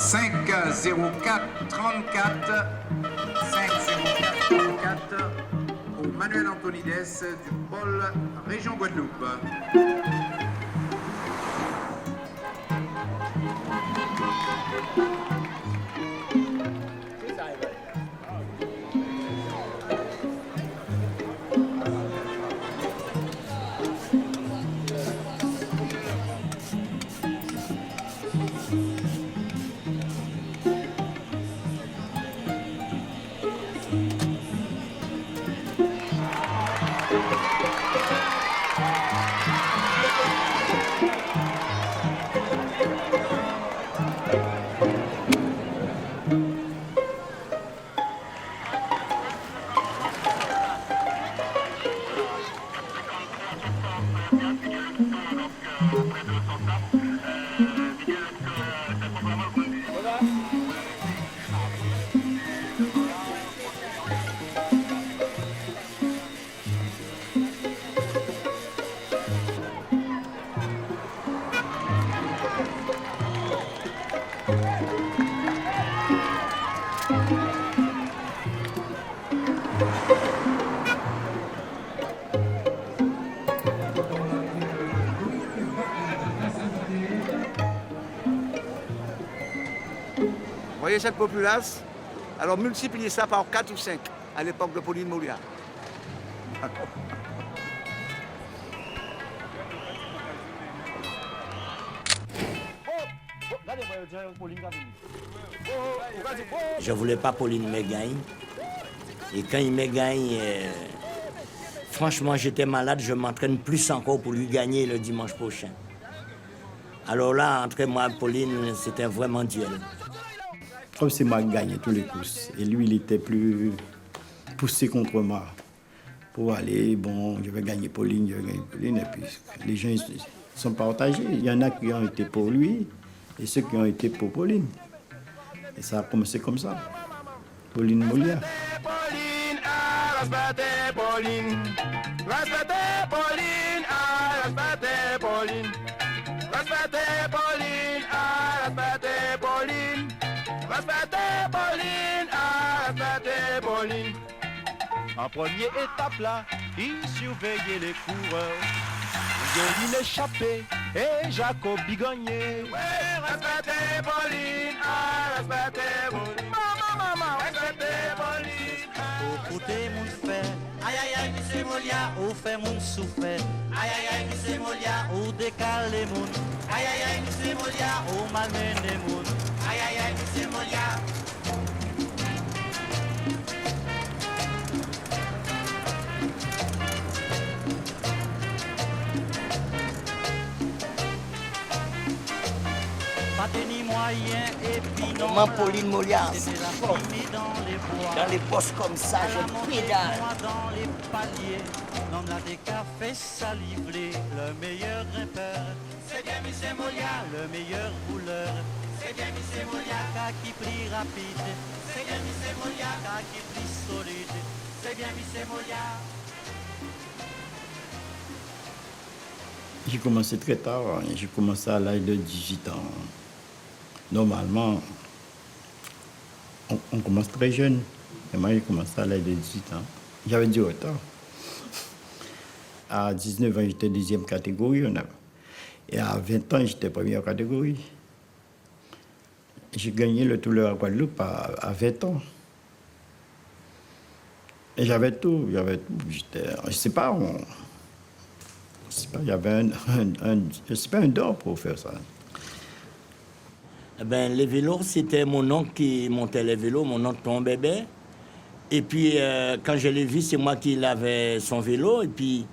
50434 50434 au Manuel Antonides du pôle région Guadeloupe. Voyez cette populace? Alors multipliez ça par 4 ou 5 à l'époque de Pauline Molière. Je ne voulais pas Pauline me gagne. Et quand il me gagne, franchement, j'étais malade. Je m'entraîne plus encore pour lui gagner le dimanche prochain. Alors là, entre moi et Pauline, c'était vraiment duel. Comme c'est moi qui gagnais tous les courses. Et lui, il était plus poussé contre moi. Pour aller, bon, je vais gagner Pauline, je vais gagner Pauline. Et puis les gens ils sont partagés. Il y en a qui ont été pour lui et ceux qui ont été pour Pauline. Et ça a commencé comme ça. Pauline Molière. Pauline, respectez Pauline. Respectez Pauline, respectez Pauline. Respectez Pauline, respectez Pauline. Respectez Pauline, respectez Pauline. En première étape là, il surveillait les coureurs. Guéline échappé et Jacobi gagné. Oui, respectez Pauline, respectez Pauline. Maman, respectez Pauline. Au côté mon frère, aïe aïe aïe, monsieur Molia, au fait mon souffert. Aïe aïe aïe, monsieur Molia, au décalé mon. Aïe aïe aïe, monsieur Molia, au malmené mon. Aïe aïe aïe, monsieur Molia. Comment Pauline Molière, dans les postes comme ça, je pédale. Dans les paliers, l'homme là des cafés salivrés, le meilleur grimpeur. C'est bien Michel Molia, le meilleur rouleur. C'est bien Michel Molia, qui plie rapide. C'est bien Michel Molia, qui plie solide. C'est bien Michel Molia. J'ai commencé très tard, j'ai commencé à l'âge de 18 ans. Normalement, on commence très jeune. Et moi, j'ai commencé à l'âge de 18 ans. J'avais du retard. À 19 ans, j'étais deuxième catégorie. Et à 20 ans, j'étais première catégorie. J'ai gagné le Tour à Guadeloupe à 20 ans. Et j'avais tout. Je sais pas, il y avait un don pour faire ça. Ben, les vélos, c'était mon oncle qui montait les vélos, mon oncle ton bébé. Et puis, quand je l'ai vu, c'est moi qui l'avais son vélo. Et puis,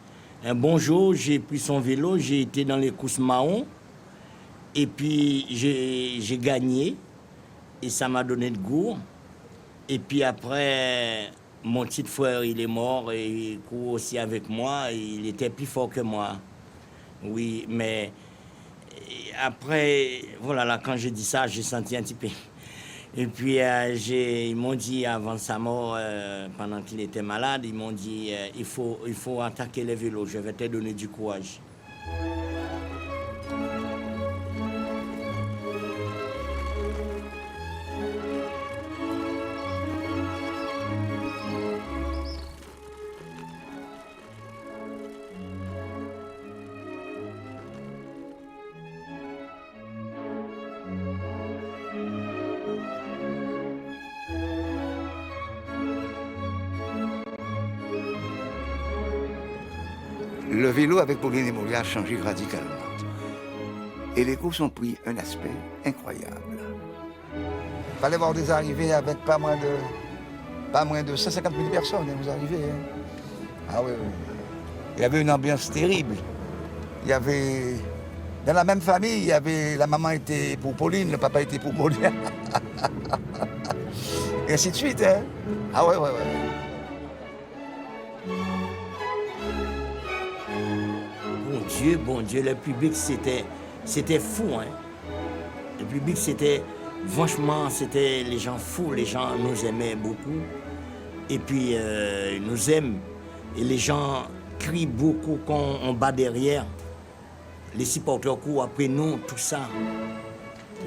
un bon jour, j'ai pris son vélo, j'ai été dans les courses Mahon. Et puis, j'ai gagné. Et ça m'a donné le goût. Et puis après, mon petit frère, il est mort et il court aussi avec moi. Il était plus fort que moi. Oui, mais après, voilà, là, quand j'ai dit ça, j'ai senti un petit peu. Et puis, ils m'ont dit, avant sa mort, pendant qu'il était malade, ils m'ont dit, il faut attaquer les vélos, je vais te donner du courage. le vélo avec Pauline et Molia a changé radicalement. Et les courses ont pris un aspect incroyable. Il fallait voir des arrivées avec pas moins de 150 000 personnes, vous arrivez. Hein. Ah oui, oui. Il y avait une ambiance terrible. Il y avait... Dans la même famille, il y avait... La maman était pour Pauline, le papa était pour Molia. Et ainsi de suite, hein. Ah ouais, ouais, ouais. Bon Dieu, le public, c'était fou, hein. Le public, franchement, c'était les gens fous, les gens nous aimaient beaucoup. Et puis, ils nous aiment. Et les gens crient beaucoup quand on bat derrière. Les supporters courent après nous, tout ça.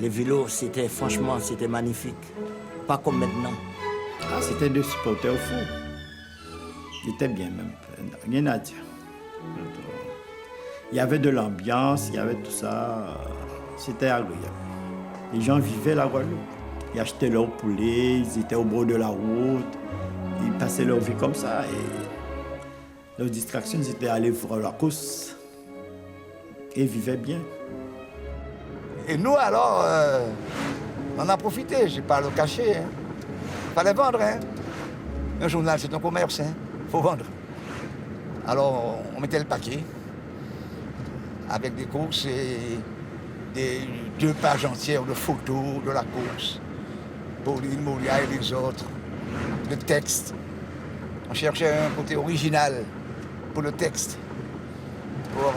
Les vélos, franchement, c'était magnifique. Pas comme maintenant. Ah, c'était des supporters fous. Ils étaient bien même, rien à dire. Il y avait de l'ambiance, il y avait tout ça. C'était agréable. Les gens vivaient la Guadeloupe. Ils achetaient leurs poulets, ils étaient au bord de la route. Ils passaient leur vie comme ça. Et leur distraction, c'était aller voir la course. Et ils vivaient bien. Et nous, alors, on en a profité, je ne vais pas le cacher. Il fallait vendre. Hein. Un journal, c'est un commerce, il faut vendre. Alors, on mettait le paquet avec des courses et 2 pages entières de photos de la course. Pauline, Molia et les autres. Le texte. On cherchait un côté original pour le texte, pour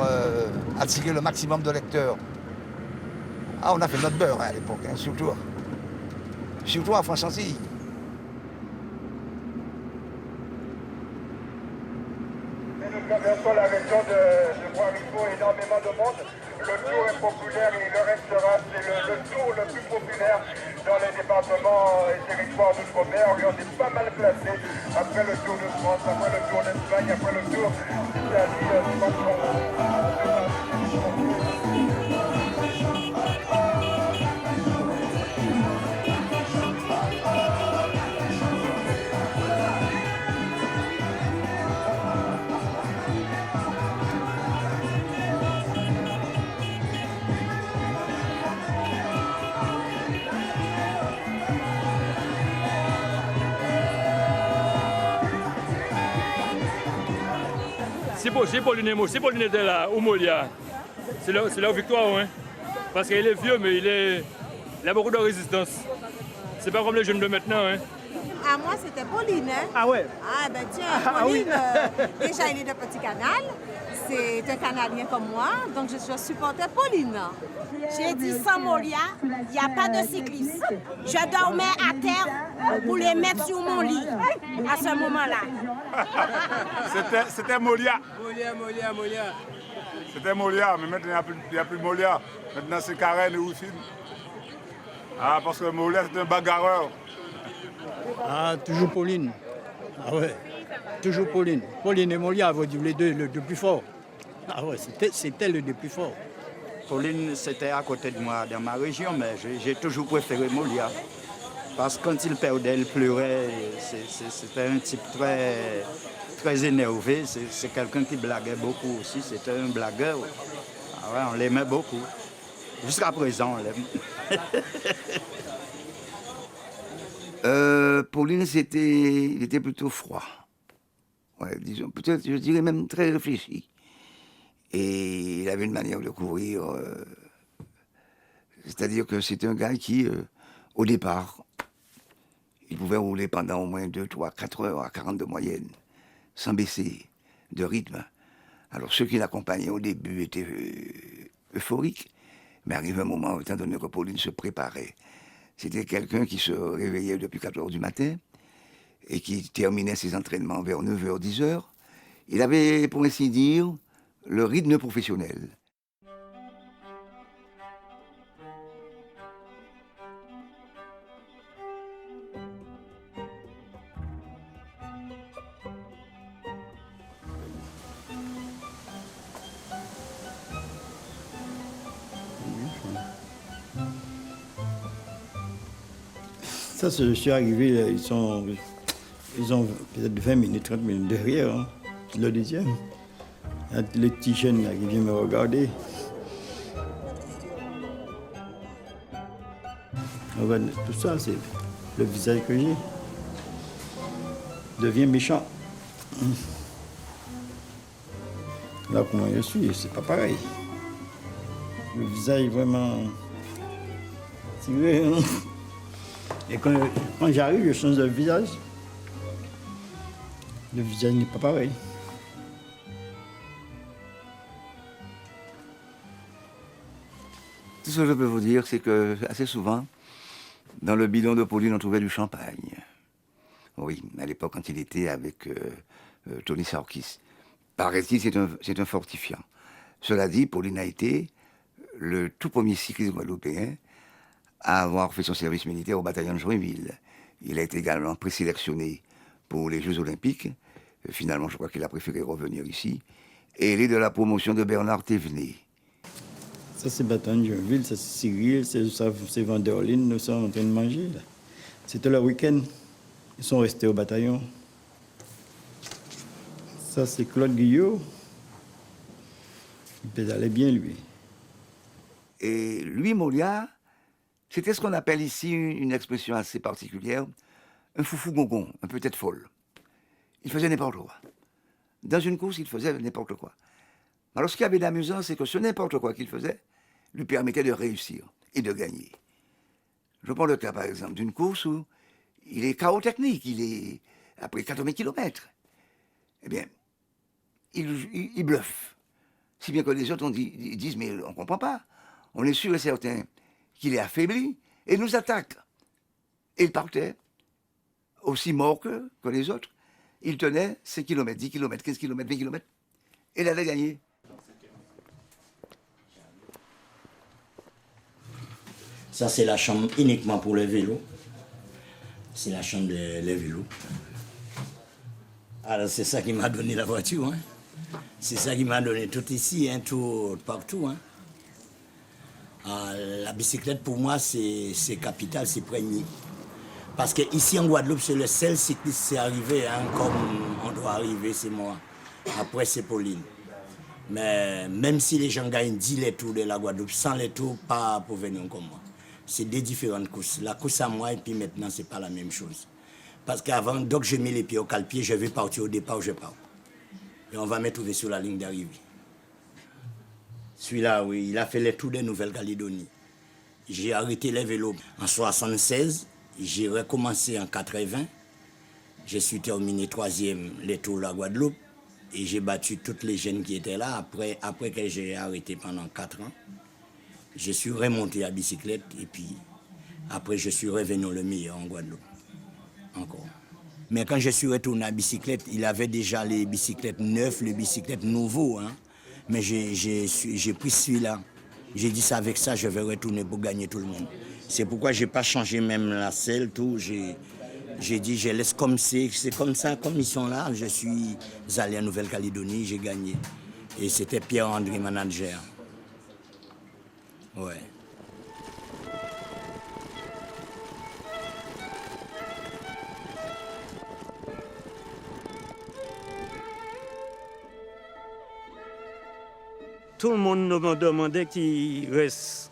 attirer le maximum de lecteurs. Ah, on a fait notre beurre à l'époque, hein, surtout à France-Antilles. Nous traversons la région de Bois-Rico, énormément de monde. Le tour est populaire et le restera, c'est le tour le plus populaire dans les départements et territoires d'outre-mer. On est pas mal classé après le tour de France, après le tour d'Espagne, après le tour d'Italie. Si Pauline était là, ou Molia, c'est leur victoire, hein. Parce qu'il est vieux, mais il a beaucoup de résistance. C'est pas comme les jeunes de maintenant, hein. Ah, moi, c'était Pauline, hein. Ah ouais? Ah, ben tiens, Pauline, déjà, il est de Petit Canal. C'est un Canadien comme moi, donc je supportais Pauline. J'ai dit sans Molia, il n'y a pas de cycliste. Je dormais à terre pour les mettre sur mon lit à ce moment-là. C'était Molia. Molia. C'était Molia, mais maintenant il n'y a plus Molia. Maintenant c'est Karen et Oussine. Ah, parce que Molia c'est un bagarreur. Ah, toujours Pauline. Ah ouais, toujours Pauline. Pauline et Molia, vous dites les deux, le plus fort. Ah ouais, c'était le plus fort. Pauline, c'était à côté de moi dans ma région, mais j'ai toujours préféré Molia. Parce que quand il perdait, il pleurait. C'était un type très énervé. C'est quelqu'un qui blaguait beaucoup aussi. C'était un blagueur. Ah ouais, on l'aimait beaucoup. Jusqu'à présent, on l'aime. Pauline, il était plutôt froid. Ouais, disons, peut-être, je dirais même très réfléchi. Et il avait une manière de courir. C'est-à-dire que c'était un gars qui, au départ, il pouvait rouler pendant au moins 2, 3, 4 heures à 40 de moyenne, sans baisser de rythme. Alors ceux qui l'accompagnaient au début étaient euphoriques, mais arrive un moment, étant donné que Pauline se préparait, c'était quelqu'un qui se réveillait depuis 4 heures du matin et qui terminait ses entraînements vers 9 h, 10 h. Il avait, pour ainsi dire, le rythme professionnel. Ça, je suis arrivé, ils ont peut-être 20 minutes, 30 minutes derrière, hein, le deuxième. Il y a les petits jeunes là, qui viennent me regarder. Tout ça, c'est le visage que j'ai. Devient méchant. Là, comment je suis, c'est pas pareil. Le visage vraiment tiré. Et quand j'arrive, je change de visage. Le visage n'est pas pareil. Tout ce que je peux vous dire, c'est que assez souvent, dans le bidon de Pauline, on trouvait du champagne. Oui, à l'époque, quand il était avec Tony Sarkis. Paraît-il, c'est un fortifiant. Cela dit, Pauline a été le tout premier cycliste guadeloupéen à avoir fait son service militaire au bataillon de Joinville. Il a été également présélectionné pour les Jeux Olympiques. Finalement, je crois qu'il a préféré revenir ici. Et il est de la promotion de Bernard Thévenet. Ça, c'est bataillon de Joinville, ça, c'est Cyril, c'est Vanderline, nous sommes en train de manger. Là. C'était leur week-end. Ils sont restés au bataillon. Ça, c'est Claude Guyot. Il pédalait bien, lui. Et lui, Molia, c'était ce qu'on appelle ici une expression assez particulière, un foufou gongon, un peu tête folle. Il faisait n'importe quoi. Dans une course, il faisait n'importe quoi. Alors, ce qui avait d'amusant, c'est que ce n'importe quoi qu'il faisait lui permettait de réussir et de gagner. Je prends le cas, par exemple, d'une course où il est chaos technique, il est après 80 km. Eh bien, il bluffe. Si bien que les autres ils disent, mais on ne comprend pas. On est sûr et certain qu'il est affaibli et il nous attaque. Et il partait, aussi mort que les autres. Il tenait 5 km, 10 km, 15 km, 20 km. Et il avait gagné. Ça, c'est la chambre uniquement pour les vélos. C'est la chambre des vélos. Alors, c'est ça qui m'a donné la voiture. Hein. C'est ça qui m'a donné tout ici, hein, tout partout. Hein. La bicyclette, pour moi, c'est capital, c'est premier. Parce qu'ici, en Guadeloupe, c'est le seul cycliste qui est arrivé, hein, comme on doit arriver, c'est moi. Après, c'est Pauline. Mais même si les gens gagnent 10 les tours de la Guadeloupe, 100 les tours, pas pour venir comme moi. C'est des différentes courses. La course à moi et puis maintenant, c'est pas la même chose. Parce qu'avant, donc je mets les pieds au cale-pied, je vais partir au départ, je pars. Et on va me trouver sur la ligne d'arrivée. Celui-là, oui, il a fait les tours de Nouvelle-Calédonie. J'ai arrêté les vélos en 1976, j'ai recommencé en 80. Je suis terminé 3e les tours de la Guadeloupe. Et j'ai battu toutes les jeunes qui étaient là. Après que j'ai arrêté pendant 4 ans, je suis remonté à bicyclette et puis après je suis revenu le meilleur en Guadeloupe. Encore. Mais quand je suis retourné à bicyclette, il avait déjà les bicyclettes neuves, les bicyclettes nouveaux. Hein. Mais j'ai pris celui-là. J'ai dit ça, avec ça, je vais retourner pour gagner tout le monde. C'est pourquoi je n'ai pas changé même la selle, tout. J'ai dit, je laisse comme c'est comme ça, comme ils sont là. Je suis allé en Nouvelle-Calédonie, j'ai gagné. Et c'était Pierre-André, manager. Ouais. Tout le monde me demandait qu'il reste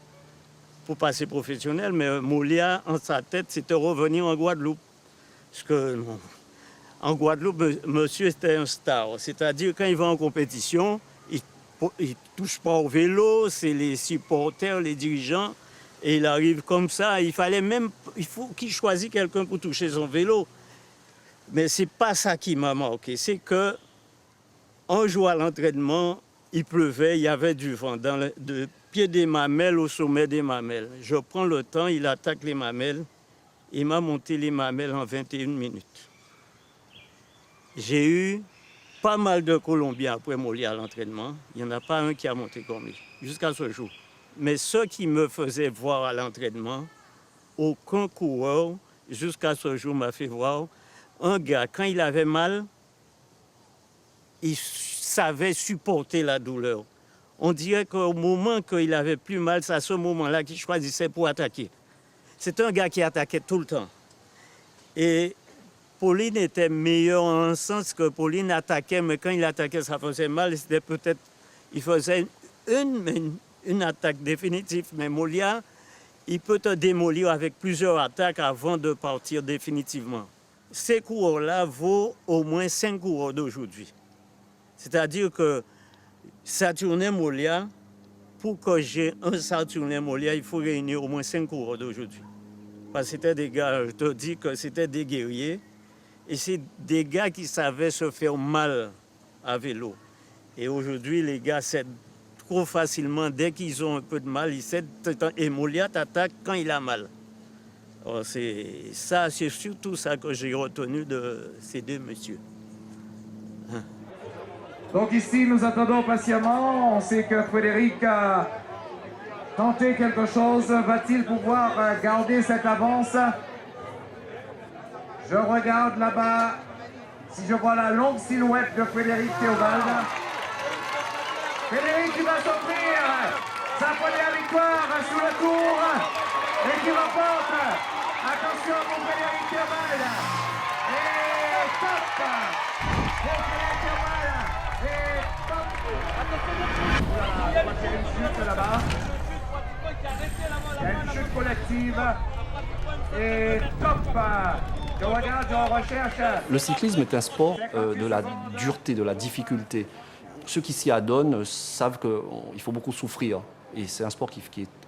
pour passer professionnel, mais Molia, en sa tête, c'était revenir en Guadeloupe. Parce que en Guadeloupe, monsieur était un star. C'est-à-dire, quand il va en compétition, il ne touche pas au vélo, c'est les supporters, les dirigeants, et il arrive comme ça. Il faut qu'il choisisse quelqu'un pour toucher son vélo. Mais ce n'est pas ça qui m'a marqué. C'est qu'en jouant à l'entraînement, il pleuvait, il y avait du vent, de pied des mamelles au sommet des mamelles. Je prends le temps, il attaque les mamelles. Il m'a monté les mamelles en 21 minutes. J'ai eu pas mal de Colombiens après Molia à l'entraînement. Il n'y en a pas un qui a monté comme lui, jusqu'à ce jour. Mais ceux qui me faisaient voir à l'entraînement, aucun coureur, jusqu'à ce jour, m'a fait voir un gars, quand il avait mal, il savait supporter la douleur. On dirait qu'au moment qu'il avait plus mal, c'est à ce moment-là qu'il choisissait pour attaquer. C'est un gars qui attaquait tout le temps. Et Pauline était meilleur en un sens que Pauline attaquait, mais quand il attaquait, ça faisait mal. C'était peut-être, il faisait une attaque définitive. Mais Molia, il peut te démolir avec plusieurs attaques avant de partir définitivement. Ces coureurs-là vaut au moins 5 coureurs d'aujourd'hui. C'est-à-dire que Saturnin Molia, pour que j'ai un Saturnin Molia, il faut réunir au moins 5 coureurs d'aujourd'hui. Parce que c'était des gars, je te dis que c'était des guerriers. Et c'est des gars qui savaient se faire mal à vélo. Et aujourd'hui, les gars cèdent trop facilement. Dès qu'ils ont un peu de mal, ils cèdent. Et Molia t'attaque quand il a mal. Alors c'est surtout ça que j'ai retenu de ces deux messieurs. Donc ici, nous attendons patiemment. On sait que Frédéric a tenté quelque chose. Va-t-il pouvoir garder cette avance? Je regarde là-bas, si je vois la longue silhouette de Frédéric Théobald. Frédéric qui va s'offrir sa première victoire sous le tour et qui remporte. Attention pour Frédéric Théobald. Et top pour Frédéric Théobald. Et top. La troisième chute là-bas. Il y a une chute collective. Et top. Le cyclisme est un sport de la dureté, de la difficulté. Ceux qui s'y adonnent savent qu'il faut beaucoup souffrir. Et c'est un sport qui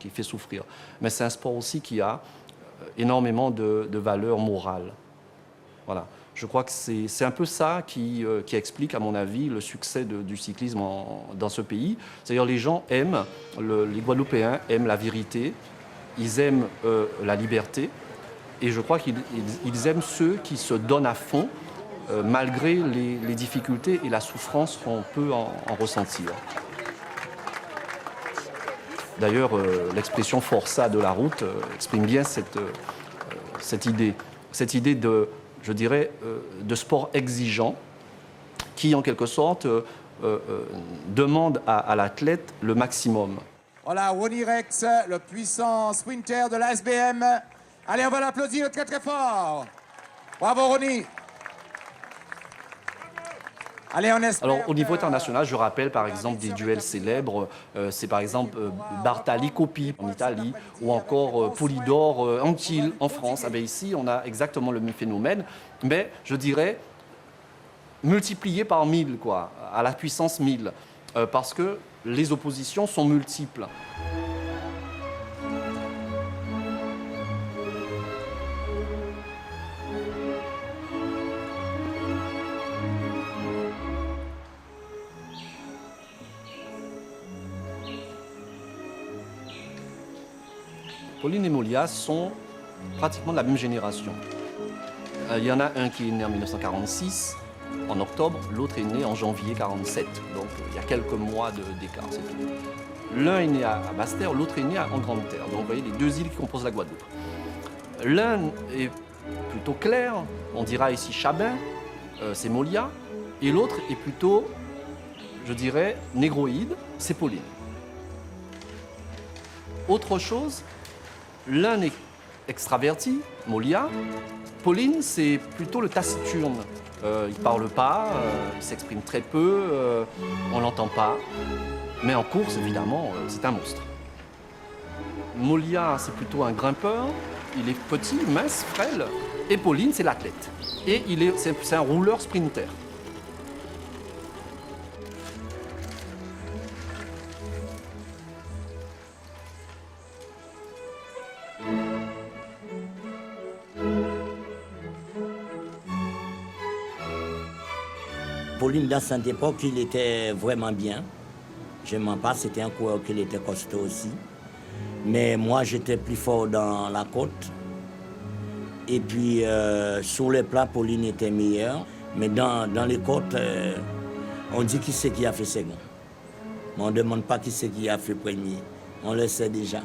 fait souffrir. Mais c'est un sport aussi qui a énormément de valeur morale. Voilà. Je crois que c'est un peu ça qui explique, à mon avis, le succès du cyclisme dans ce pays. C'est-à-dire les gens aiment, les Guadeloupéens aiment la vérité, ils aiment la liberté. Et je crois qu'ils aiment ceux qui se donnent à fond, malgré les difficultés et la souffrance qu'on peut en ressentir. D'ailleurs, l'expression « forçat de la route » exprime bien cette idée de, je dirais, de sport exigeant, qui, en quelque sorte, demande à l'athlète le maximum. Voilà, Ronnie Rex, le puissant sprinter de la SBM. Allez, on va l'applaudir très très fort. Bravo Ronnie. Allez, on espère. Alors, au niveau international, je rappelle par exemple des duels célèbres. C'est par exemple Bartali Coppi en Italie ou encore Polydore Anquetil en France. Ah bien, ici, on a exactement le même phénomène, mais je dirais multiplié par 1000, quoi, à la puissance 1000, parce que les oppositions sont multiples. Pauline et Molia sont pratiquement de la même génération. Il y en a un qui est né en 1946, en octobre, l'autre est né en janvier 1947. Donc il y a quelques mois d'écart, c'est tout. L'un est né à Basse-Terre, l'autre est né en Grande-Terre. Donc vous voyez les deux îles qui composent la Guadeloupe. L'un est plutôt clair, on dira ici Chabin, c'est Molia, et l'autre est plutôt, je dirais, négroïde, c'est Pauline. Autre chose, l'un est extraverti, Molia. Pauline, c'est plutôt le taciturne. Il ne parle pas, il s'exprime très peu, on ne l'entend pas. Mais en course, évidemment, c'est un monstre. Molia, c'est plutôt un grimpeur. Il est petit, mince, frêle. Et Pauline, c'est l'athlète. Et c'est un rouleur sprinter. Pauline, dans cette époque, il était vraiment bien. Je ne mens pas, c'était un coureur qui était costaud aussi. Mais moi, j'étais plus fort dans la côte. Et puis, sur les plats, Pauline était meilleure. Mais dans les côtes, on dit qui c'est qui a fait second. Mais on ne demande pas qui c'est qui a fait premier. On le sait déjà.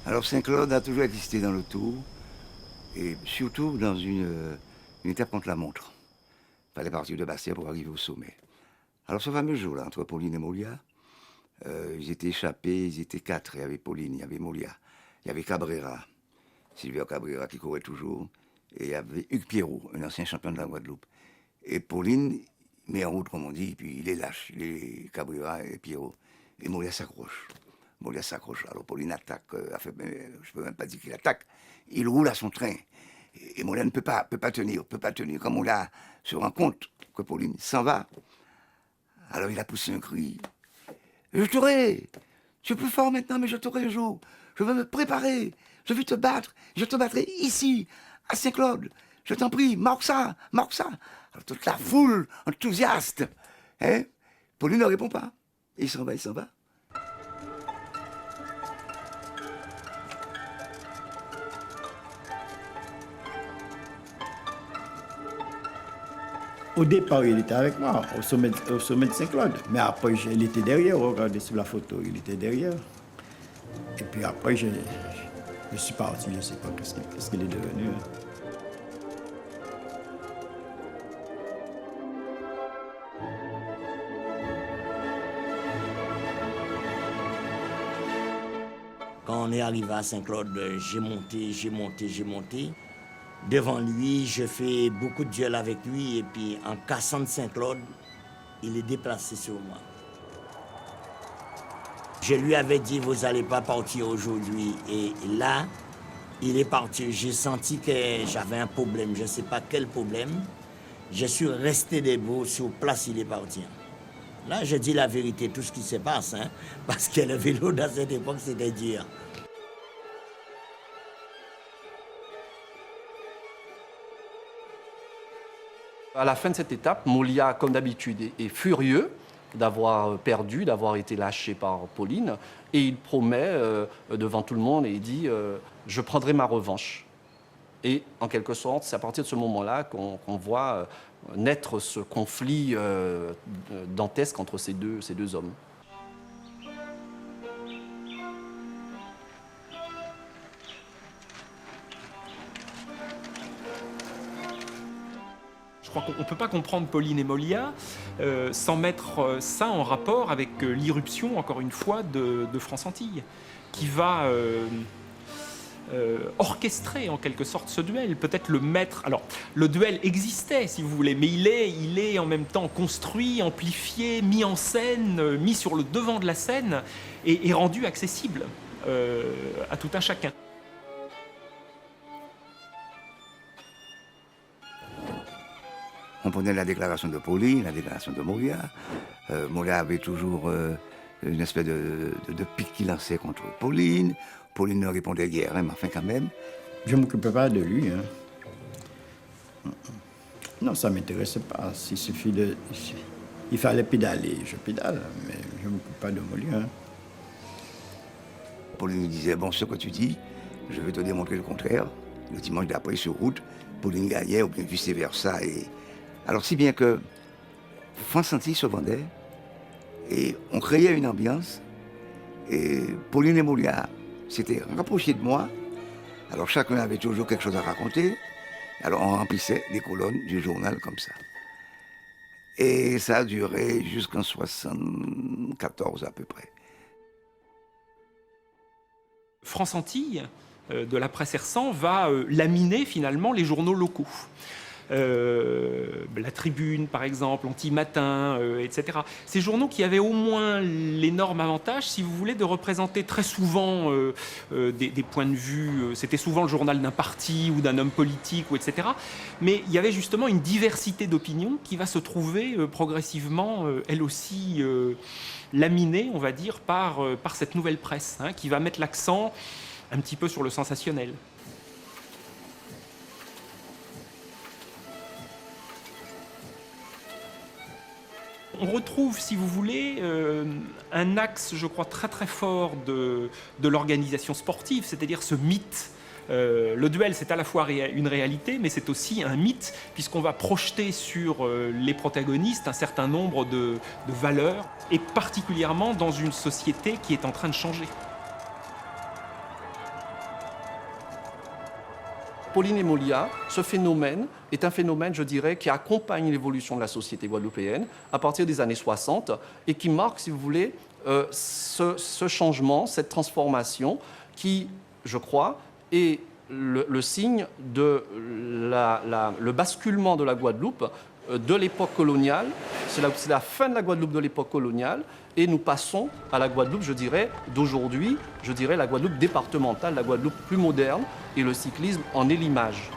Alors Saint-Claude a toujours existé dans le Tour, et surtout dans une étape contre la montre. fallait partir de Bastia pour arriver au sommet. Alors ce fameux jour-là, entre Pauline et Molia, ils étaient échappés, ils étaient 4. Il y avait Pauline, il y avait Molia, il y avait Cabrera, Silvio Cabrera qui courait toujours, et il y avait Hugues Pierrot, un ancien champion de la Guadeloupe. Et Pauline met en route, comme on dit, et puis il est lâche, il est Cabrera et Pierrot. Et Molia s'accroche. Molia s'accroche. Alors Pauline attaque, je ne peux même pas dire qu'il attaque, il roule à son train. Et Molia ne peut pas tenir. Quand Molia se rend compte que Pauline s'en va, alors il a poussé un cri. Je t'aurai. Tu es plus fort maintenant, mais je t'aurai un jour. Je vais me préparer. Je vais te battre. Je te battrai ici, à Saint-Claude. Je t'en prie, marque ça. Alors toute la foule enthousiaste. Hein? Pauline ne répond pas. Il s'en va. Au départ, il était avec moi, au sommet de Saint-Claude. Mais après, il était derrière. Regardez sur la photo, il était derrière. Et puis après, je suis parti. Je ne sais pas qu'est-ce qu'il est devenu. Quand on est arrivé à Saint-Claude, j'ai monté. Devant lui, je fais beaucoup de duels avec lui et puis en cassant de Saint-Claude, il est déplacé sur moi. Je lui avais dit, vous n'allez pas partir aujourd'hui. Et là, il est parti. J'ai senti que j'avais un problème, je ne sais pas quel problème. Je suis resté debout, sur place, il est parti. Là, je dis la vérité, tout ce qui se passe, hein, parce que le vélo, dans cette époque, c'était dur. À la fin de cette étape, Molia, comme d'habitude, est furieux d'avoir perdu, d'avoir été lâché par Pauline. Et il promet devant tout le monde et il dit « Je prendrai ma revanche ». Et en quelque sorte, c'est à partir de ce moment-là qu'on voit naître ce conflit dantesque entre ces deux hommes. Je crois qu'on ne peut pas comprendre Pauline et Molia sans mettre ça en rapport avec l'irruption, encore une fois, de France Antilles, qui va orchestrer en quelque sorte ce duel, peut-être le mettre... Alors, le duel existait, si vous voulez, mais il est en même temps construit, amplifié, mis en scène, mis sur le devant de la scène et rendu accessible à tout un chacun. On prenait la déclaration de Pauline, la déclaration de Molia. Molia avait toujours une espèce de pique qu'il lançait contre Pauline. Pauline ne répondait guère, mais enfin quand même. Je ne m'occupais pas de lui. Hein. Non, ça ne m'intéressait pas. Il fallait pédaler, je pédale, mais je ne m'occupe pas de Molia. Hein. Pauline lui disait, bon, ce que tu dis, je vais te démontrer le contraire. Le dimanche d'après, sur route, Pauline gagnait, ou bien vice-versa. Alors si bien que France Antilles se vendait et on créait une ambiance et Pauline et Molia s'étaient rapprochés de moi. Alors chacun avait toujours quelque chose à raconter. Alors on remplissait les colonnes du journal comme ça. Et ça a duré jusqu'en 1974 à peu près. France Antilles, de la presse R100, va laminer finalement les journaux locaux. La Tribune, par exemple, Anti-Matin, etc. Ces journaux qui avaient au moins l'énorme avantage, si vous voulez, de représenter très souvent des points de vue. C'était souvent le journal d'un parti ou d'un homme politique, ou etc. Mais il y avait justement une diversité d'opinions qui va se trouver progressivement, elle aussi, laminée, on va dire, par cette nouvelle presse, hein, qui va mettre l'accent un petit peu sur le sensationnel. On retrouve, si vous voulez, un axe, je crois, très très fort de l'organisation sportive, c'est-à-dire ce mythe. Le duel, c'est à la fois une réalité, mais c'est aussi un mythe, puisqu'on va projeter sur les protagonistes un certain nombre de valeurs, et particulièrement dans une société qui est en train de changer. Pauline et Molia, ce phénomène est un phénomène, je dirais, qui accompagne l'évolution de la société guadeloupéenne à partir des années 60 et qui marque, si vous voulez, ce changement, cette transformation qui, je crois, est le signe de le basculement de la Guadeloupe de l'époque coloniale. C'est la fin de la Guadeloupe de l'époque coloniale et nous passons à la Guadeloupe, je dirais, d'aujourd'hui, je dirais la Guadeloupe départementale, la Guadeloupe plus moderne, et le cyclisme en est l'image.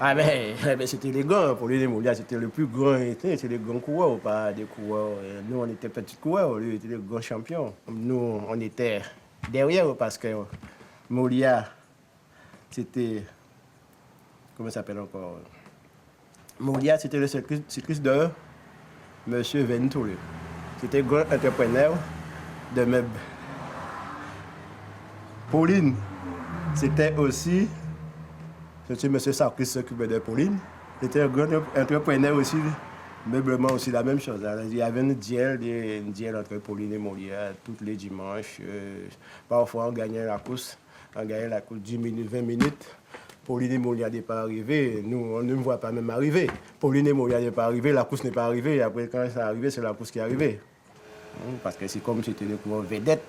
Ah ben c'était les grands, Pauline et Molia, c'était le plus grand, c'était les grands coureurs, pas des coureurs. Nous, on était petits coureurs, lui, était les grands champions. Nous, on était derrière parce que Molia, c'était... Comment ça s'appelle encore? Molia, c'était le cycliste de M. Ventoule. C'était un grand entrepreneur de meubles. Pauline, c'était aussi... C'est M. Sarkis qui s'occupait de Pauline. C'était un grand entrepreneur aussi, meublement aussi, la même chose. Il y avait une duel entre Pauline et Molia tous les dimanches. Parfois, on gagnait la course 10 minutes, 20 minutes. Pauline et Molia n'est pas arrivé. Nous, on ne me voit pas même arriver. Pauline et Molia n'est pas arrivé, la course n'est pas arrivée. Et après, quand ça est arrivé, c'est la course qui est arrivée. Parce que c'est comme si c'était des coureurs vedettes.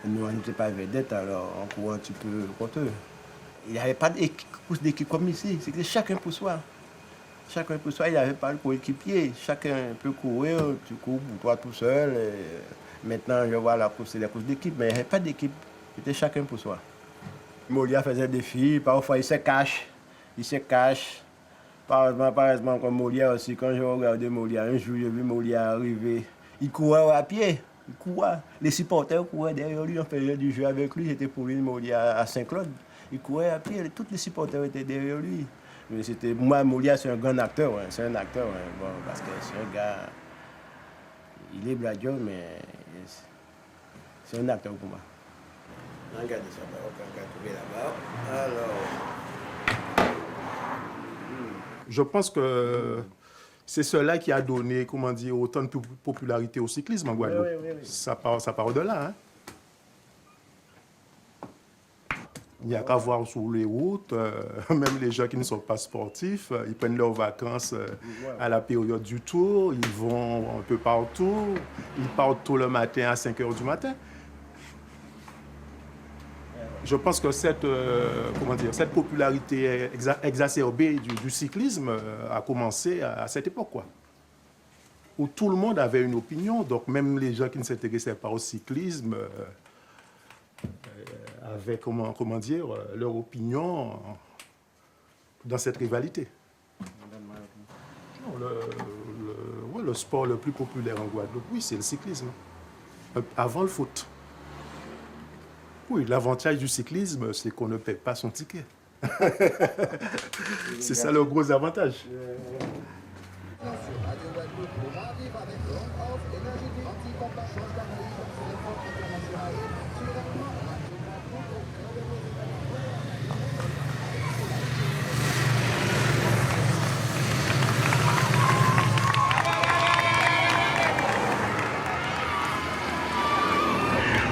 Nous, on n'était pas vedettes, alors on courait un petit peu contre eux. Il n'y avait pas de course d'équipe comme ici, c'était chacun pour soi. Chacun pour soi, il n'y avait pas de coéquipier. Chacun peut courir, tu cours pour toi tout seul. Maintenant, je vois la course, c'est la course d'équipe, mais il n'y avait pas d'équipe. C'était chacun pour soi. Molia faisait des filles, parfois il se cache. Par exemple, comme Molia aussi, quand je regardais Molia, un jour, j'ai vu Molia arriver. Il courait à pied. Il courait. Les supporters couraient derrière lui, on faisait du jeu avec lui. C'était pour lui, Molia, à Saint-Claude. Il courait à pied, tous les supporters étaient derrière lui. Mais moi, Molia, c'est un grand acteur, ouais. C'est un acteur, ouais. Bon, parce que c'est un gars, il est blagueur, mais c'est un acteur pour moi. Regardez ça, on va trouver là-bas. Alors. Je pense que c'est cela qui a donné, comment dire, autant de popularité au cyclisme en Guadeloupe. Oui. Ça part de là, hein. Il n'y a qu'à voir sur les routes, même les gens qui ne sont pas sportifs, ils prennent leurs vacances à la période du tour, ils vont un peu partout, ils partent tôt le matin à 5 h du matin. Je pense que cette popularité exacerbée du cyclisme a commencé à cette époque, quoi. Où tout le monde avait une opinion, donc même les gens qui ne s'intéressaient pas au cyclisme avaient, comment dire, leur opinion dans cette rivalité. Le sport le plus populaire en Guadeloupe, oui, c'est le cyclisme. Avant le foot. Oui, l'avantage du cyclisme, c'est qu'on ne paie pas son ticket. C'est ça le gros avantage.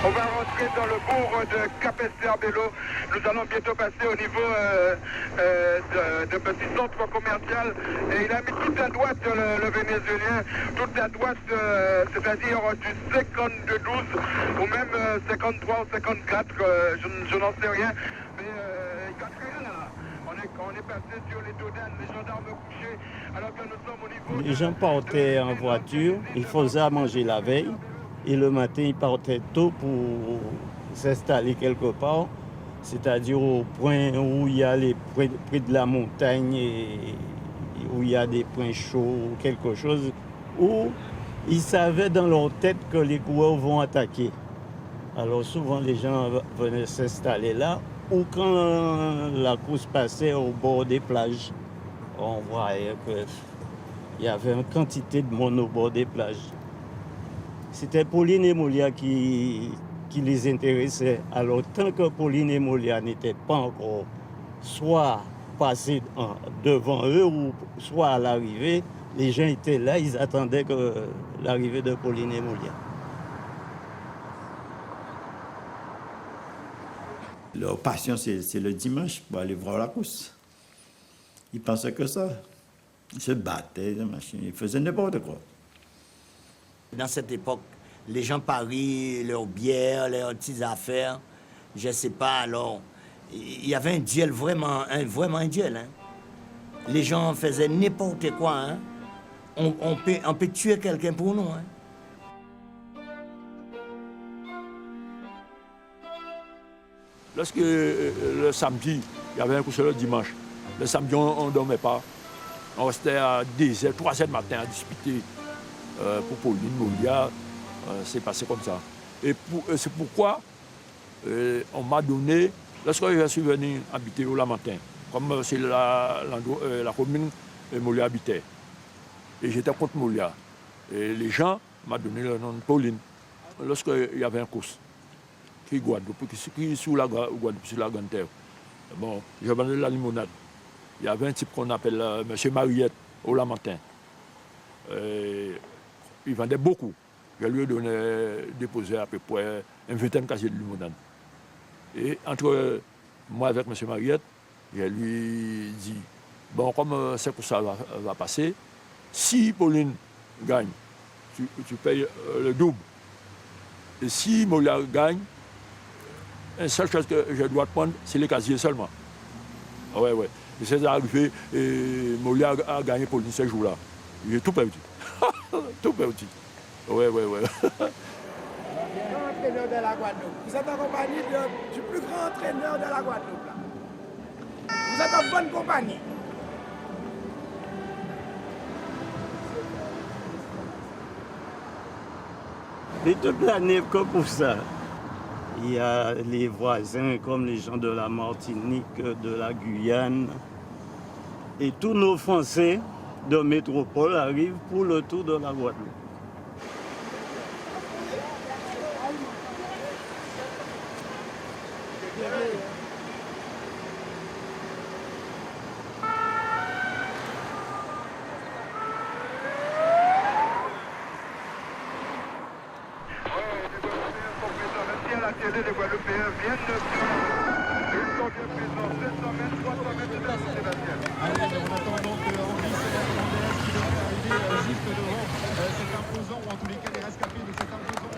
On va rentrer rentrer dans le bourg de Capesterre-Bello. Nous allons bientôt passer au niveau de petit centre commercial. Et il a mis toute la droite, le Vénézuélien, toute la droite, c'est-à-dire du 52-12 ou même 53 ou 54, je n'en sais rien. Mais il ne cache rien là. On est passé sur les Dodanes, les gendarmes couchés, alors que nous sommes au niveau... Les gens partaient en voiture, ils faisaient à manger la veille, et le matin, ils partaient tôt pour s'installer quelque part, c'est-à-dire au point où il y a les près de la montagne, et où il y a des points chauds ou quelque chose, où ils savaient dans leur tête que les coureurs vont attaquer. Alors souvent, les gens venaient s'installer là, ou quand la course passait au bord des plages, on voyait qu'il y avait une quantité de monde au bord des plages. C'était Pauline et Molia qui les intéressaient. Alors tant que Pauline et Molia n'étaient pas encore soit passés devant eux ou soit à l'arrivée, les gens étaient là, ils attendaient l'arrivée de Pauline et Molia. Leur passion, c'est le dimanche pour aller voir la course. Ils pensaient que ça. Ils se battaient, ils faisaient n'importe quoi. Dans cette époque, les gens parient leurs bières, leurs petites affaires. Je ne sais pas, alors, il y avait un duel, vraiment un duel. Hein. Les gens faisaient n'importe quoi. Hein. On peut tuer quelqu'un pour nous. Hein. Lorsque le samedi, il y avait un coup sur le dimanche, le samedi, on ne dormait pas. On restait à 2h, 3h du matin à discuter pour Pauline, Molia. C'est passé comme ça. Et c'est pourquoi on m'a donné, lorsque je suis venu habiter au Lamentin, comme c'est la commune où Molia habitait. Et j'étais contre Molia. Et les gens m'ont donné le nom de Pauline. Lorsqu'il y avait un course. Qui sous la Guadeloupe, sur la Grande Terre. Bon, je vendais la limonade. Il y avait un type qu'on appelle M. Mariette, au Lamentin. Il vendait beaucoup. Je lui ai déposé à peu près une vingtaine de casiers de limonade. Et entre moi avec M. Mariette, je lui ai dit, bon, comme c'est pour ça va passer, si Pauline gagne, tu payes le double. Et si Molia gagne, une seule chose que je dois prendre, c'est les casiers seulement. Ouais. Et c'est arrivé, et Molia a gagné Pauline ce jour-là. J'ai tout perdu. Tout perdu. Ouais. Entraîneur de la Guadeloupe. Vous êtes en compagnie du plus grand entraîneur de la Guadeloupe. Là. Vous êtes en bonne compagnie. Et toute l'année que pour ça. Il y a les voisins comme les gens de la Martinique, de la Guyane. Et tous nos Français de métropole arrivent pour le tour de la Guadeloupe. Les Guadeloupéens viennent de ils sont bien présents, 700 mètres, 300 mètres de Saint-Sébastien. On attend donc Henri Hernandez qui devrait arriver juste devant cet imposant, ou en tous les cas les rescapés de cet imposant.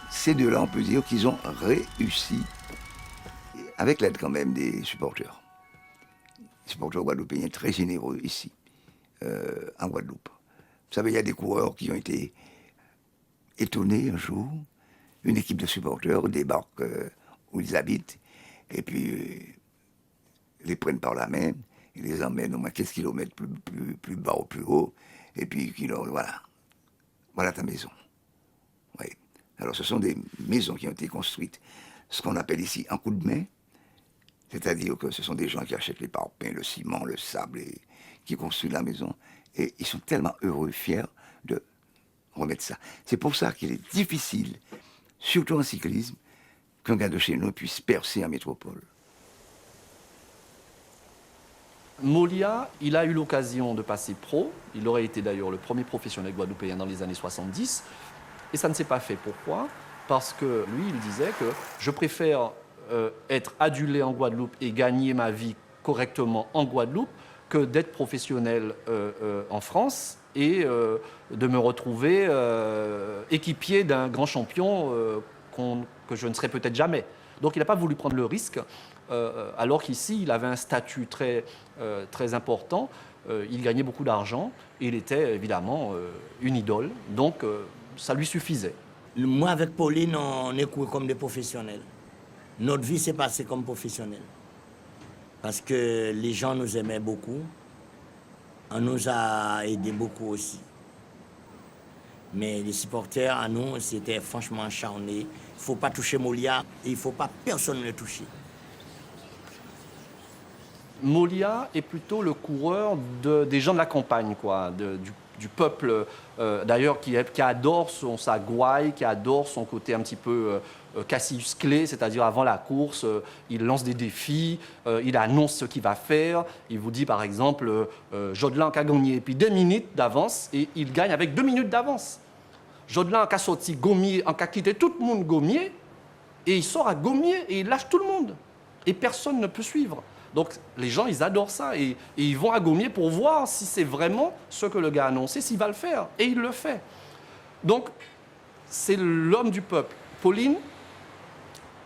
Ces deux-là, on peut dire qu'ils ont réussi, avec l'aide quand même des supporters. Les supporters guadeloupéens très généreux ici, en Guadeloupe. Vous savez, il y a des coureurs qui ont été étonnés un jour. Une équipe de supporters débarque où ils habitent, et puis les prennent par la main, ils les emmènent au moins 15 km plus bas ou plus haut, et puis voilà ta maison. Oui. Alors ce sont des maisons qui ont été construites ce qu'on appelle ici un coup de main. C'est-à-dire que ce sont des gens qui achètent les parpaings, le ciment, le sable, et qui construisent la maison. Et ils sont tellement heureux, fiers de remettre ça. C'est pour ça qu'il est difficile, surtout en cyclisme, qu'un gars de chez nous puisse percer en métropole. Molia, il a eu l'occasion de passer pro. Il aurait été d'ailleurs le premier professionnel guadeloupéen dans les années 70. Et ça ne s'est pas fait. Pourquoi? Parce que lui, il disait que je préfère être adulé en Guadeloupe et gagner ma vie correctement en Guadeloupe que d'être professionnel en France et de me retrouver équipier d'un grand champion que je ne serai peut-être jamais. Donc il n'a pas voulu prendre le risque, alors qu'ici, il avait un statut très important, il gagnait beaucoup d'argent et il était évidemment une idole, donc ça lui suffisait. Moi, avec Pauline, on est couru comme des professionnels. Notre vie s'est passée comme professionnels. Parce que les gens nous aimaient beaucoup. On nous a aidés beaucoup aussi. Mais les supporters, à nous, c'était franchement acharné. Il ne faut pas toucher Molia et il ne faut pas personne le toucher. Molia est plutôt le coureur des gens de la campagne, quoi, du peuple, d'ailleurs, qui adore sa gouaille, qui adore son côté un petit peu Cassius Clay, c'est-à-dire avant la course, il lance des défis, il annonce ce qu'il va faire. Il vous dit, par exemple, Jodelin a gagné, et puis 2 minutes d'avance, et il gagne avec 2 minutes d'avance. Jodelin a sorti Gommier, a quitté tout le monde Gommier, et il sort à Gommier, et il lâche tout le monde. Et personne ne peut suivre. Donc les gens, ils adorent ça et ils vont à Gommier pour voir si c'est vraiment ce que le gars a annoncé, s'il va le faire. Et il le fait. Donc c'est l'homme du peuple. Pauline,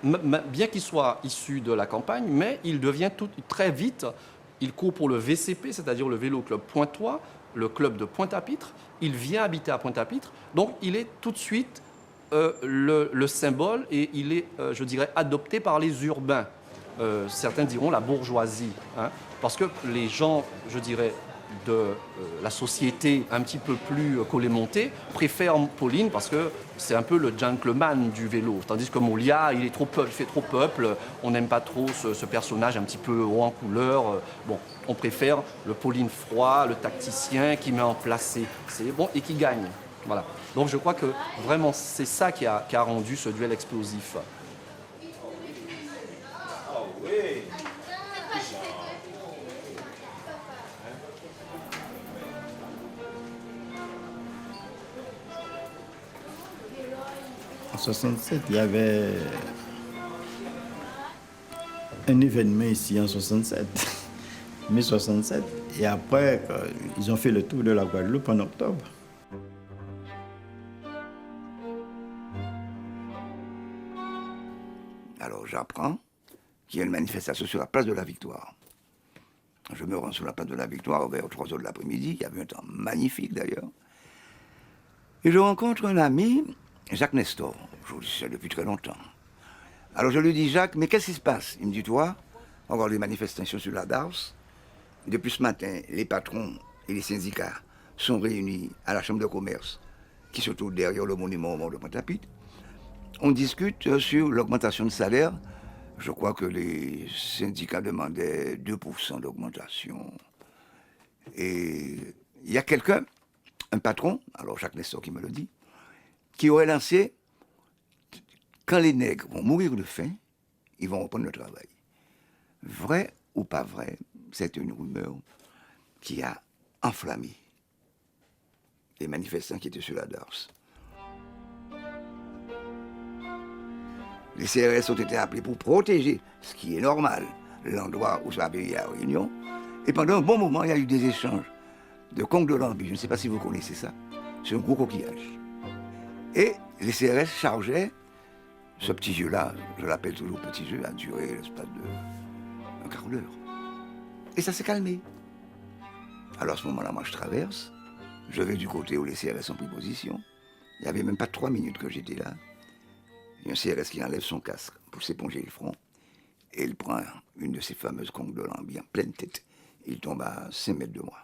bien qu'il soit issu de la campagne, mais il devient très vite, il court pour le VCP, c'est-à-dire le Vélo Club Pointois, le club de Pointe-à-Pitre. Il vient habiter à Pointe-à-Pitre. Donc il est tout de suite le symbole et il est, je dirais, adopté par les urbains. Certains diront la bourgeoisie, hein, parce que les gens, je dirais, de la société un petit peu plus collémontée préfèrent Pauline parce que c'est un peu le gentleman du vélo, tandis que Molia, il fait trop peuple, on n'aime pas trop ce personnage un petit peu haut en couleur. Bon, on préfère le Pauline froid, le tacticien qui met en place ses bons et qui gagne. Voilà. Donc je crois que vraiment c'est ça qui a rendu ce duel explosif. En 67, il y avait un événement ici en 67, mai 67. Et après, ils ont fait le tour de la Guadeloupe en octobre. Alors j'apprends qu'il y a une manifestation sur la place de la Victoire. Je me rends sur la place de la Victoire vers 3h de l'après-midi. Il y avait un temps magnifique d'ailleurs. Et je rencontre un ami, Jacques Nestor. Je le sais depuis très longtemps. Alors je lui dis, Jacques, mais qu'est-ce qui se passe? Il me dit, toi, encore des manifestations sur la Darse. Depuis ce matin, les patrons et les syndicats sont réunis à la Chambre de commerce, qui se trouve derrière le monument aux morts de Pointe-à-Pitre. On discute sur l'augmentation de salaire. Je crois que les syndicats demandaient 2% d'augmentation. Et il y a quelqu'un, un patron, alors Jacques Nestor qui me le dit, qui aurait lancé, quand les nègres vont mourir de faim, ils vont reprendre le travail. Vrai ou pas vrai, c'est une rumeur qui a enflammé les manifestants qui étaient sur la Darse. Les CRS ont été appelés pour protéger, ce qui est normal, l'endroit où ça avait eu la réunion. Et pendant un bon moment, il y a eu des échanges de conques de Lambie. Je ne sais pas si vous connaissez ça. C'est un gros coquillage. Et les CRS chargeaient ce petit jeu-là, je l'appelle toujours petit jeu, a duré l'espace d'un quart d'heure. Et ça s'est calmé. Alors à ce moment-là, moi je traverse, je vais du côté où les CRS ont pris position. Il n'y avait même pas 3 minutes que j'étais là. Il y a un CRS qui enlève son casque pour s'éponger le front. Et il prend une de ces fameuses conques de Lambie en pleine tête. Il tombe à 5 mètres de moi.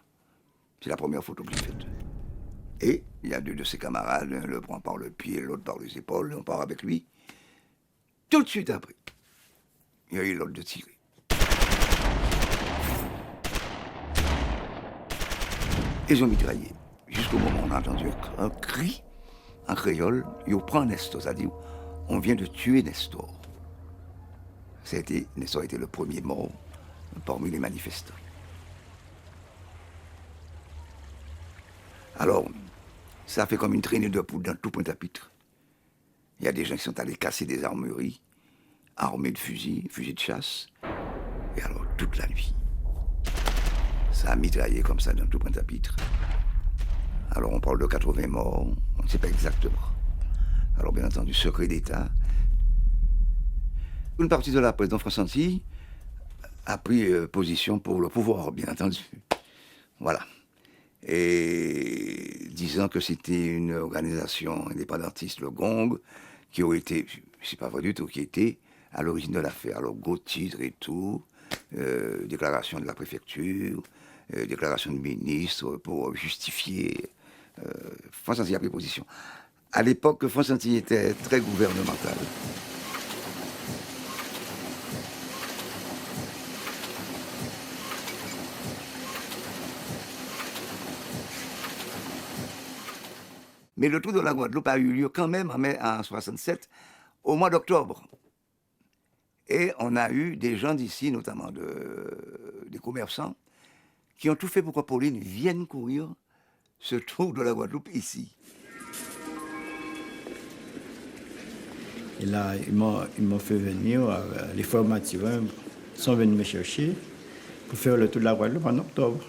C'est la première photo que j'ai faite. Et il y a 2 de ses camarades, l'un le prend par le pied, l'autre par les épaules, on part avec lui. Tout de suite après, il y a eu l'ordre de tirer. Ils ont mitraillé. Jusqu'au moment où on a entendu un cri en créole, ils prennent Nestor, c'est-à-dire on vient de tuer Nestor. Nestor était le premier mort parmi les manifestants. Alors, ça fait comme une traînée de poudre dans tout Pointe-à-Pitre. Il y a des gens qui sont allés casser des armeries, armés de fusils de chasse. Et alors, toute la nuit, ça a mitraillé comme ça dans tout Pointe-à-Pitre. Alors, on parle de 80 morts, on ne sait pas exactement. Alors, bien entendu, secret d'État. Une partie de la presse dans France Antilles a pris position pour le pouvoir, bien entendu. Voilà. Et disant que c'était une organisation indépendantiste, le Gong, qui aurait été, c'est pas vrai du tout, qui était à l'origine de l'affaire. Alors, gros titre et tout, déclaration de la préfecture, déclaration du ministre pour justifier. France Antilles a pris position. À l'époque, France Antilles était très gouvernementale. Mais le tour de la Guadeloupe a eu lieu quand même en 1967, au mois d'octobre. Et on a eu des gens d'ici, notamment des commerçants, qui ont tout fait pour que Pauline vienne courir ce tour de la Guadeloupe ici. Et là, ils m'ont fait venir, les formatifs sont venus me chercher pour faire le tour de la Guadeloupe en octobre.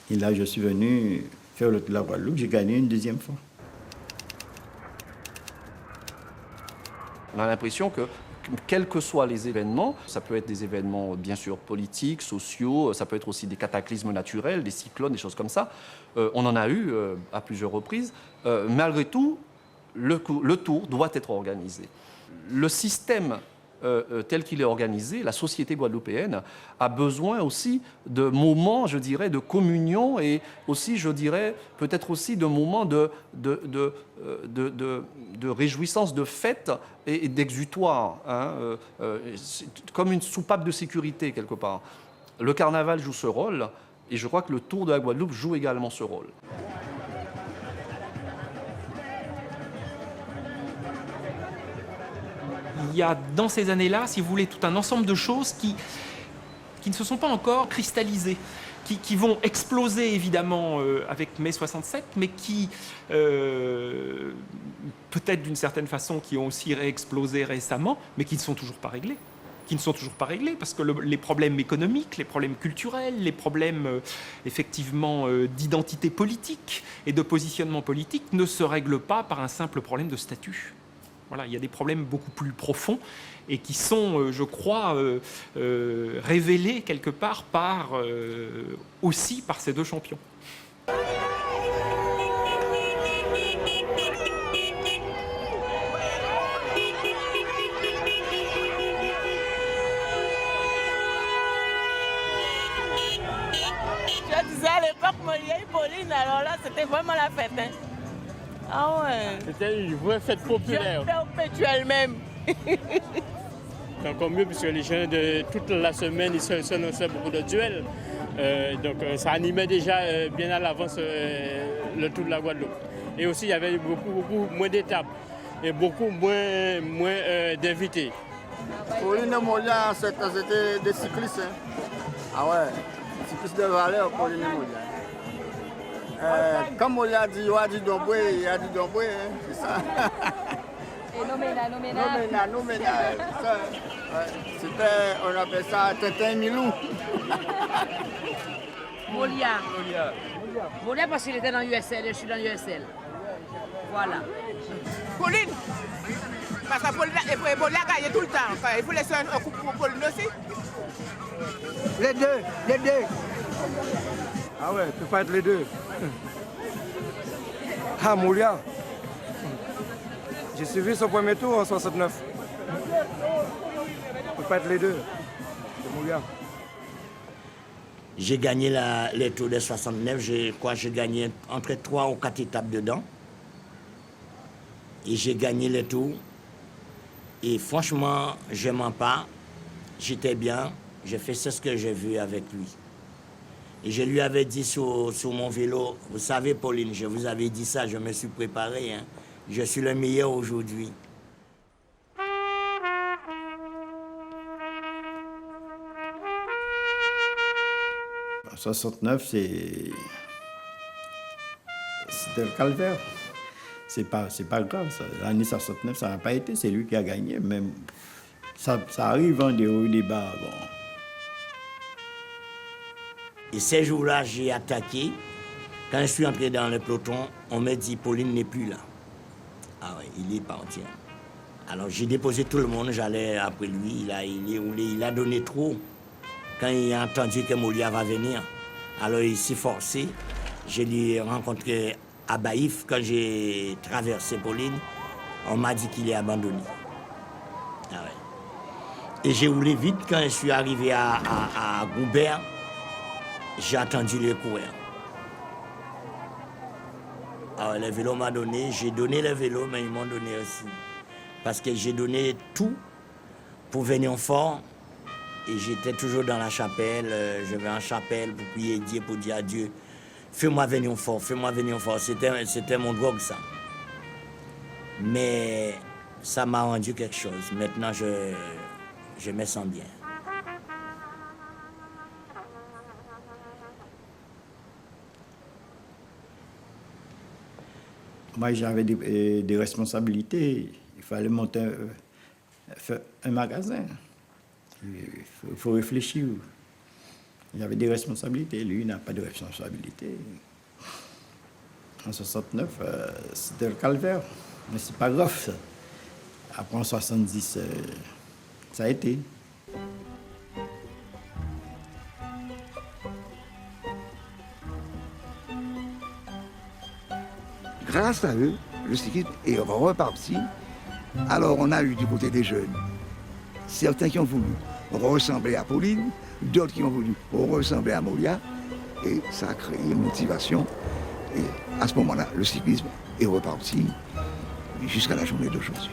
Et là, je suis venu faire le tour de la Guadeloupe, j'ai gagné une deuxième fois. On a l'impression que, quels que soient les événements, ça peut être des événements bien sûr politiques, sociaux, ça peut être aussi des cataclysmes naturels, des cyclones, des choses comme ça. On en a eu à plusieurs reprises. Malgré tout, le tour doit être organisé. Le système tel qu'il est organisé, la société guadeloupéenne a besoin aussi de moments, je dirais, de communion et aussi, je dirais, peut-être aussi de moments de réjouissance, de fête et d'exutoire, hein, comme une soupape de sécurité quelque part. Le carnaval joue ce rôle et je crois que le Tour de la Guadeloupe joue également ce rôle. Il y a dans ces années-là, si vous voulez, tout un ensemble de choses qui ne se sont pas encore cristallisées, qui vont exploser évidemment avec mai 67, mais qui, peut-être d'une certaine façon, qui ont aussi réexplosé récemment, mais qui ne sont toujours pas réglés. Parce que les problèmes économiques, les problèmes culturels, les problèmes effectivement d'identité politique et de positionnement politique ne se règlent pas par un simple problème de statut. Voilà, il y a des problèmes beaucoup plus profonds et qui sont, je crois, révélés quelque part aussi par ces deux champions. Je disais à l'époque, Molière et Pauline, alors là, c'était vraiment la fête. Hein. Ah ouais. C'était une vraie fête populaire. Perpétuelle même. C'est encore mieux puisque les gens de toute la semaine, ils se lançaient beaucoup de duels. Donc ça animait déjà bien à l'avance le Tour de la Guadeloupe. Et aussi il y avait beaucoup moins d'étapes et beaucoup moins d'invités. Pauline et Molière, c'était des cyclistes. Hein. Ah ouais, cyclistes de valeur, Pauline et Molière. Comme on l'a dit, il a dit Domboé, hein, c'est ça. Et Nomena. C'est ça. Ouais. C'était, on appelle ça Tintin Milou. Molière parce qu'il était dans l'USL, je suis dans l'USL. Voilà. Pauline, parce que Pauline a gagné tout le temps. Il faut laisser un coup pour Pauline aussi. Les deux. Ah ouais, tu peux pas être les deux. Ah, Molière. J'ai suivi son premier tour en 69. Tu peux pas être les deux. C'est Molière. J'ai gagné les tours de 69. J'ai gagné entre 3 ou 4 étapes dedans. Et j'ai gagné les tours Et franchement, je ne mens pas. J'étais bien. J'ai fait ce que j'ai vu avec lui. Et je lui avais dit sur mon vélo, vous savez, Pauline, je vous avais dit ça, je me suis préparé. Hein. Je suis le meilleur aujourd'hui. En 69, c'était le calvaire. C'est pas grave. L'année 69, ça n'a pas été. C'est lui qui a gagné. Même ça arrive en des hauts et des bas. Bon. Et ces jours-là, j'ai attaqué. Quand je suis entré dans le peloton, on m'a dit Pauline n'est plus là. Ah oui, il est parti. Alors j'ai déposé tout le monde, j'allais après lui. Il a donné trop. Quand il a entendu que Molia va venir, alors il s'est forcé. Je l'ai rencontré à Baïf. Quand j'ai traversé Pauline, on m'a dit qu'il est abandonné. Ah ouais. Et j'ai roulé vite. Quand je suis arrivé à Goubert, j'ai attendu le coureur. Alors le vélo m'a donné, j'ai donné le vélo, mais ils m'ont donné aussi. Parce que j'ai donné tout pour venir fort. Et j'étais toujours dans la chapelle, je vais en chapelle pour prier Dieu, pour dire à Dieu, fais-moi venir fort, fais-moi venir fort. C'était mon drogue, ça. Mais ça m'a rendu quelque chose. Maintenant, je me sens bien. Moi, j'avais des responsabilités. Il fallait monter un magasin. Il faut réfléchir. Il y avait des responsabilités. Lui, il n'a pas de responsabilité. En 69, c'était le calvaire. Mais c'est pas grave, ça. Après, en 70, ça a été. Grâce à eux, le cyclisme est reparti. Alors on a eu du côté des jeunes, certains qui ont voulu ressembler à Pauline, d'autres qui ont voulu ressembler à Molia, et ça a créé une motivation. Et à ce moment-là, le cyclisme est reparti jusqu'à la journée d'aujourd'hui.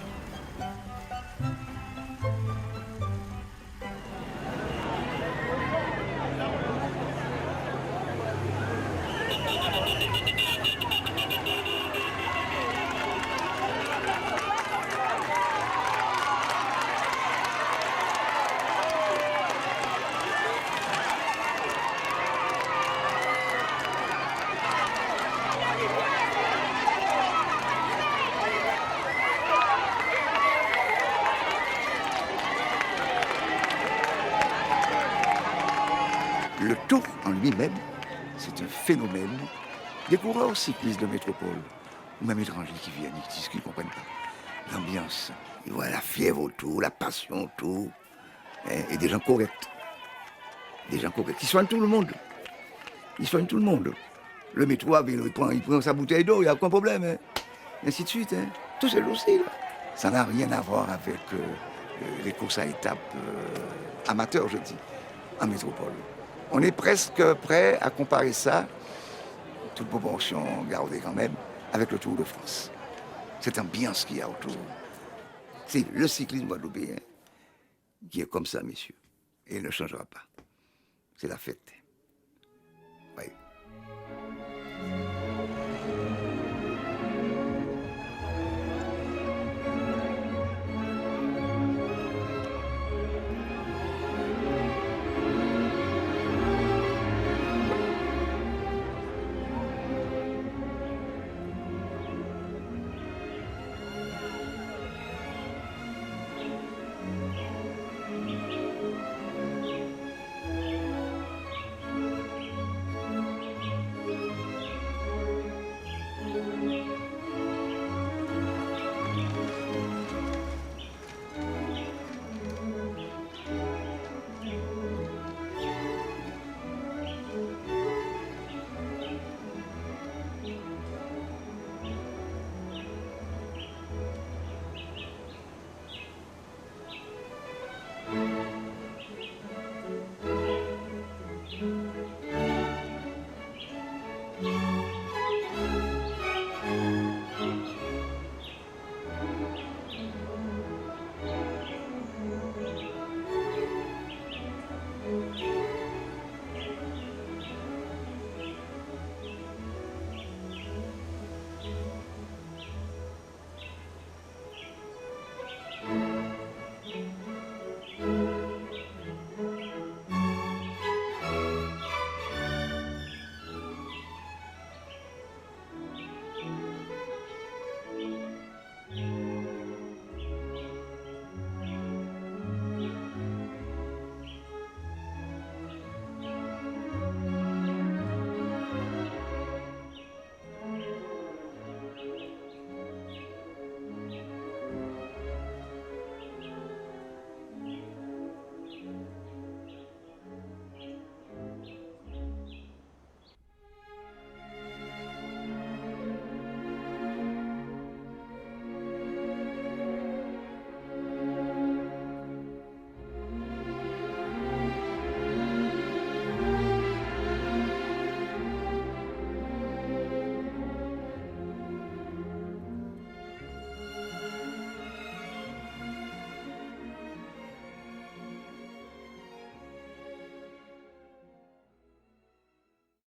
Le Tour en lui-même, c'est un phénomène. Des coureurs cyclistes de métropole, ou même étrangers qui viennent, ils disent qu'ils ne comprennent pas. L'ambiance, ils voient la fièvre autour, la passion autour, et des gens corrects. Des gens corrects qui soignent tout le monde. Ils soignent tout le monde. Le métro, il prend sa bouteille d'eau, il n'y a aucun problème. Et ainsi de suite. Tout c'est aussi. Là. Ça n'a rien à voir avec les courses à étapes amateurs, je dis, en métropole. On est presque prêt à comparer ça, toute proportion gardée quand même, avec le Tour de France. Cette ambiance qu'il y a autour. C'est le cyclisme guadeloupéen qui est comme ça, messieurs. Et il ne changera pas. C'est la fête.